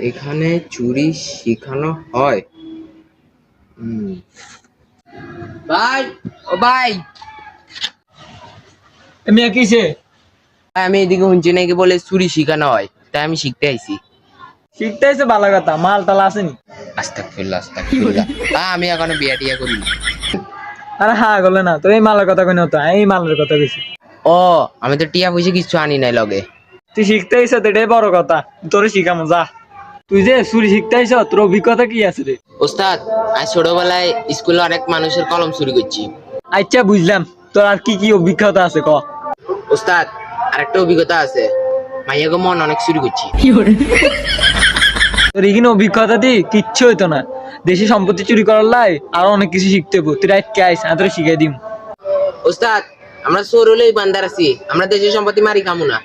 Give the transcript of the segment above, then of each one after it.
এখানে চুরি শেখানো হয়। ভাই, ও ভাই, মিয়া কিসে? আমি এদিকে শুনছি নাকি বলে চুরি শেখানো হয়, তাই আমি শিখতে আইছি। শিখতে এসে ভালো কথা, মাল টাল আসেনি? আস্তাগফিরুল্লাহ, আস্তাগফিরুল্লাহ। আমি এখনো বিয়া টিয়া করিনি। আরে হ্যাঁ গলে না, তোর এই মালের কথা কই না, তো এই মালের কথা কইছি। ও, আমি তো টিয়া পয়সা কিছু আনি নাই লগে। তুই শিখতে আইস, এটাই বড় কথা। তোরে শিখামো যা। তুই যে চুরি শিখতে আইস, তোর অভিজ্ঞতা কি আছে রে? ওস্তাদ, আমি ছোটবেলায় স্কুলে অনেক মানুষের কলম চুরি করছি। আচ্ছা বুঝলাম, তোর আর কি কি অভিজ্ঞতা আছে ক। ওস্তাদ, আরেকটা অভিজ্ঞতা আছে, মাইয়াগো মন অনেক চুরি করছি। তোর এখানে অভিজ্ঞতা দি কিচ্ছু হইতো না। দেশে সম্পত্তি চুরি করার লাই আরো অনেক কিছু শিখতে হবো। তুই রাইট কে আইস, আমি তোরে শিখাই দিম। ওস্তাদ, আমরা চোর হলেই বান্দার আছি, আমরা দেশের সম্পত্তি মারি কামু না।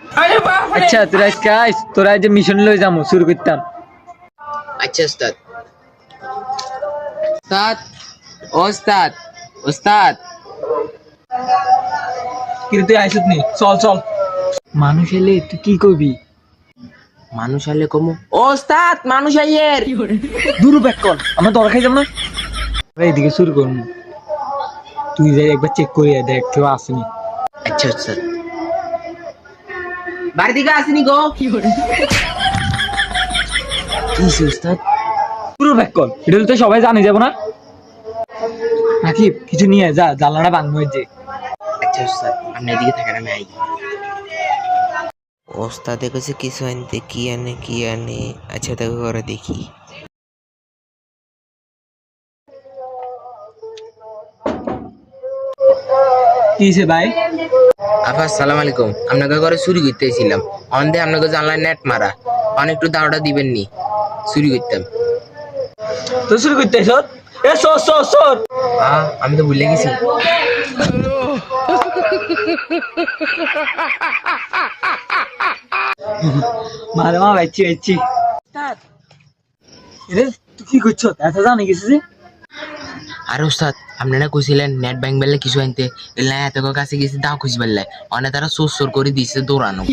আচ্ছা তুই রাইট কে আইস, তোরা যে মিশন লই যাবো শুরু করতাম। আচ্ছা ওস্তাদ। ওস্তাদ, ওস্তাদ, ওস্তাদ। কিন্তু তুই আইসত নি, চল চল। মানুষ এলে তুই কি করবি? মানুষ আইলে কমু। ওস্তাদ, মানুষ আইয়ের। দূর ব্যাক কর, আমরা দর খাই যাব না। এইদিকে শুরু করবো। তুই যাই একবার চেক করিয়া দেখ কেউ আসেনি। আচ্ছা ওস্তাদ। বাড়ি দিকে আসেনি গো। কি ওস্তাদ? পুরো ব্যাক কর, এটা তো সবাই জানে যাব না নাকি? কিছু নিয়ে যা, জানলাটা ভাঙবো যে। আচ্ছা ওস্তাদ, আপনি এদিকে থাকেন, আমি আই। ওস্তাদে কাছে কিছু আনতে কি আনে কি আনে। আচ্ছা তাকে করে দেখি। কিছে ভাই? আফা, আসসালামু আলাইকুম। আপনাকে ঘরে চুরি করতে এসেছিলাম, অন্ধে আপনাকে জানলায় নেট মারা, অনেক একটু দাওটা দিবেন নি, চুরি করতাম। তো শুরু করতে আইস? এ সর সর সর। আমি তো ভুলে গেছি। মারে মা বাইছি বাইছি। রে তুই কি করছ? এত জানি গেছিস যে? আর ওস্তাদ, আপনারা কইছিলেন নেট ব্যাংক বেলে কিছু আনতে, এলাই এত কাছে গেছি দাও খুঁজি বেলায়, অনেক তারা সোর সোর করে দিয়েছে দৌড়ানো।